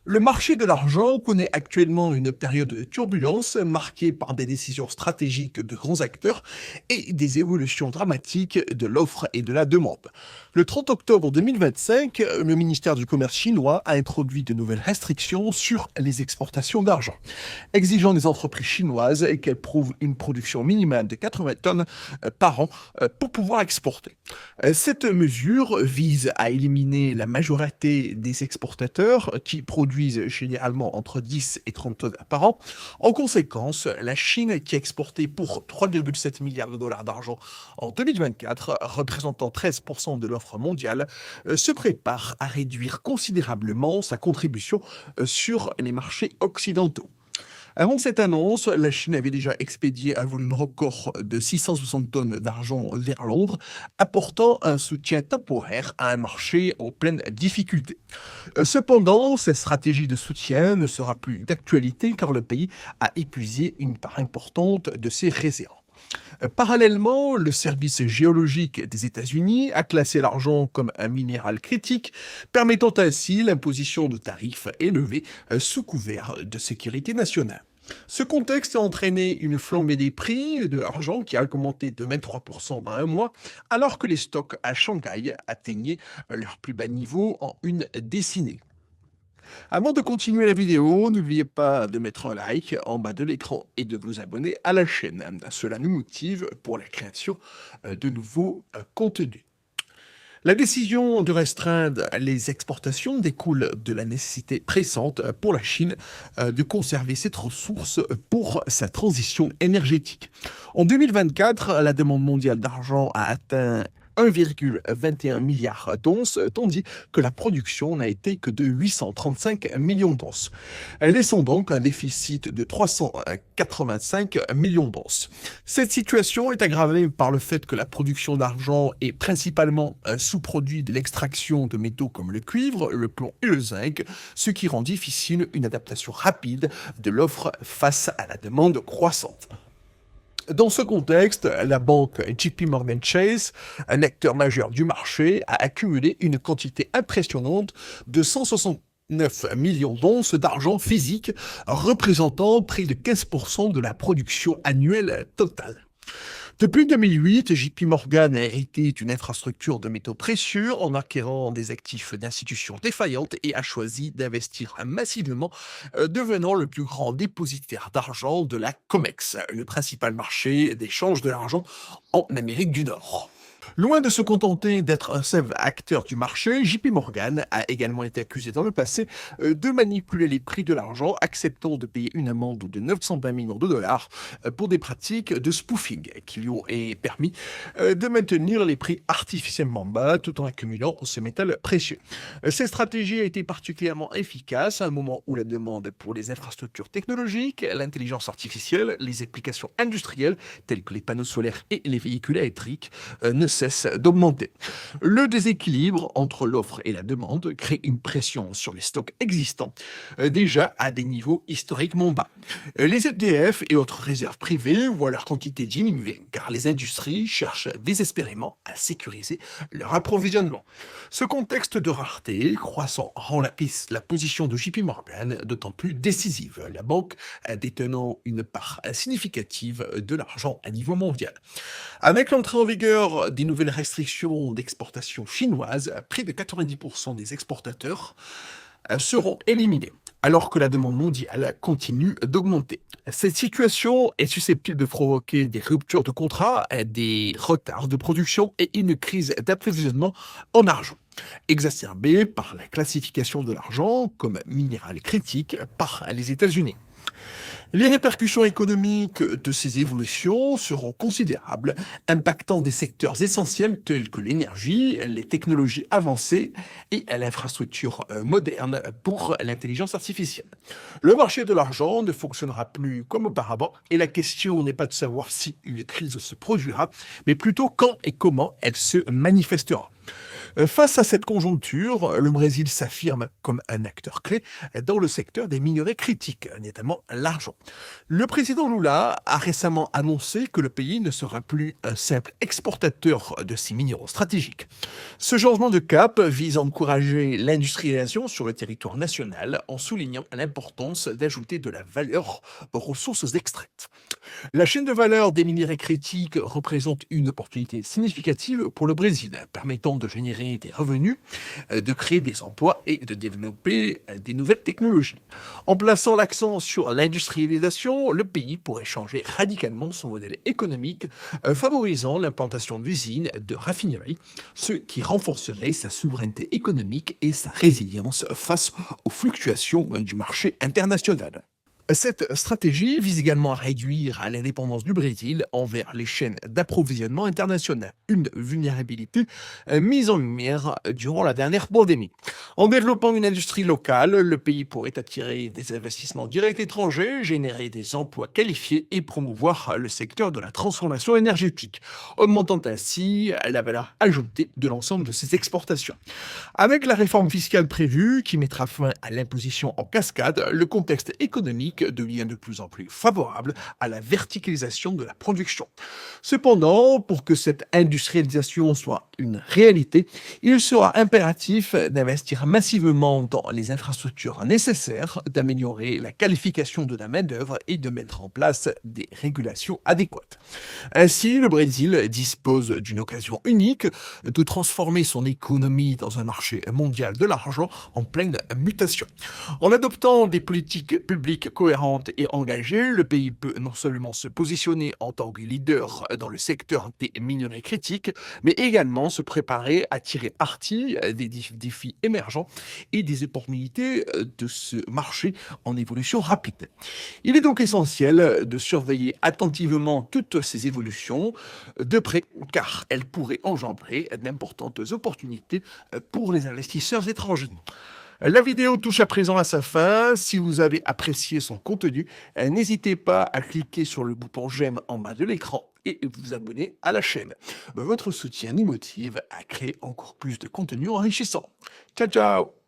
Le marché de l'argent connaît actuellement une période de turbulence marquée par des décisions stratégiques de grands acteurs et des évolutions dramatiques de l'offre et de la demande. Le 30 octobre 2025, le ministère du Commerce chinois a introduit de nouvelles restrictions sur les exportations d'argent, exigeant des entreprises chinoises qu'elles prouvent une production minimale de 80 tonnes par an pour pouvoir exporter. Cette mesure vise à éliminer la majorité des exportateurs qui produisent généralement entre 10 et 30 tonnes par an. En conséquence, la Chine, qui exportait pour 3,7 milliards de dollars d'argent en 2024, représentant 13% de l'offre mondiale, se prépare à réduire considérablement sa contribution sur les marchés occidentaux. Avant cette annonce, la Chine avait déjà expédié un volume record de 660 tonnes d'argent vers Londres, apportant un soutien temporaire à un marché en pleine difficulté. Cependant, cette stratégie de soutien ne sera plus d'actualité car le pays a épuisé une part importante de ses réserves. Parallèlement, le service géologique des États-Unis a classé l'argent comme un minéral critique, permettant ainsi l'imposition de tarifs élevés sous couvert de sécurité nationale. Ce contexte a entraîné une flambée des prix de l'argent qui a augmenté de 23% dans un mois, alors que les stocks à Shanghai atteignaient leur plus bas niveau en une décennie. Avant de continuer la vidéo, n'oubliez pas de mettre un like en bas de l'écran et de vous abonner à la chaîne. Cela nous motive pour la création de nouveaux contenus. La décision de restreindre les exportations découle de la nécessité pressante pour la Chine de conserver cette ressource pour sa transition énergétique. En 2024, la demande mondiale d'argent a atteint 1,21 milliard d'onces, tandis que la production n'a été que de 835 millions d'onces, laissant donc un déficit de 385 millions d'onces. Cette situation est aggravée par le fait que la production d'argent est principalement un sous-produit de l'extraction de métaux comme le cuivre, le plomb et le zinc, ce qui rend difficile une adaptation rapide de l'offre face à la demande croissante. Dans ce contexte, la banque JP Morgan Chase, un acteur majeur du marché, a accumulé une quantité impressionnante de 169 millions d'onces d'argent physique, représentant près de 15% de la production annuelle totale. Depuis 2008, JP Morgan a hérité d'une infrastructure de métaux précieux en acquérant des actifs d'institutions défaillantes et a choisi d'investir massivement, devenant le plus grand dépositaire d'argent de la COMEX, le principal marché d'échange de l'argent en Amérique du Nord. Loin de se contenter d'être un simple acteur du marché, JP Morgan a également été accusé dans le passé de manipuler les prix de l'argent, acceptant de payer une amende de 920 millions de dollars pour des pratiques de spoofing qui lui ont permis de maintenir les prix artificiellement bas tout en accumulant ce métal précieux. Cette stratégie a été particulièrement efficace à un moment où la demande pour les infrastructures technologiques, l'intelligence artificielle, les applications industrielles telles que les panneaux solaires et les véhicules électriques ne cesse d'augmenter. Le déséquilibre entre l'offre et la demande crée une pression sur les stocks existants, déjà à des niveaux historiquement bas. Les ETF et autres réserves privées voient leur quantité diminuer, car les industries cherchent désespérément à sécuriser leur approvisionnement. Ce contexte de rareté croissant rend la position de JP Morgan d'autant plus décisive, la banque détenant une part significative de l'argent à niveau mondial. Avec l'entrée en vigueur des nouvelles restrictions d'exportation chinoises, près de 90% des exportateurs seront éliminés, alors que la demande mondiale continue d'augmenter. Cette situation est susceptible de provoquer des ruptures de contrats, des retards de production et une crise d'approvisionnement en argent, exacerbée par la classification de l'argent comme minéral critique par les États-Unis. Les répercussions économiques de ces évolutions seront considérables, impactant des secteurs essentiels tels que l'énergie, les technologies avancées et l'infrastructure moderne pour l'intelligence artificielle. Le marché de l'argent ne fonctionnera plus comme auparavant et la question n'est pas de savoir si une crise se produira, mais plutôt quand et comment elle se manifestera. Face à cette conjoncture, le Brésil s'affirme comme un acteur clé dans le secteur des minerais critiques, notamment l'argent. Le président Lula a récemment annoncé que le pays ne sera plus un simple exportateur de ces minéraux stratégiques. Ce changement de cap vise à encourager l'industrialisation sur le territoire national en soulignant l'importance d'ajouter de la valeur aux ressources extraites. La chaîne de valeur des minéraux critiques représente une opportunité significative pour le Brésil, permettant de générer des revenus, de créer des emplois et de développer des nouvelles technologies. En plaçant l'accent sur l'industrialisation, le pays pourrait changer radicalement son modèle économique, favorisant l'implantation d'usines, de raffineries, ce qui renforcerait sa souveraineté économique et sa résilience face aux fluctuations du marché international. Cette stratégie vise également à réduire l'indépendance du Brésil envers les chaînes d'approvisionnement internationales, une vulnérabilité mise en lumière durant la dernière pandémie. En développant une industrie locale, le pays pourrait attirer des investissements directs étrangers, générer des emplois qualifiés et promouvoir le secteur de la transformation énergétique, augmentant ainsi la valeur ajoutée de l'ensemble de ses exportations. Avec la réforme fiscale prévue, qui mettra fin à l'imposition en cascade, le contexte économique devient de plus en plus favorable à la verticalisation de la production. Cependant, pour que cette industrialisation soit une réalité, il sera impératif d'investir massivement dans les infrastructures nécessaires, d'améliorer la qualification de la main-d'œuvre et de mettre en place des régulations adéquates. Ainsi, le Brésil dispose d'une occasion unique de transformer son économie dans un marché mondial de l'argent en pleine mutation. En adoptant des politiques publiques cohérentes et engagées, le pays peut non seulement se positionner en tant que leader dans le secteur des minerais critiques, mais également se préparer à tirer parti des défis émergents et des opportunités de ce marché en évolution rapide. Il est donc essentiel de surveiller attentivement toutes ces évolutions de près, car elles pourraient engendrer d'importantes opportunités pour les investisseurs étrangers. La vidéo touche à présent à sa fin. Si vous avez apprécié son contenu, n'hésitez pas à cliquer sur le bouton j'aime en bas de l'écran et vous abonner à la chaîne. Votre soutien nous motive à créer encore plus de contenu enrichissant. Ciao ciao.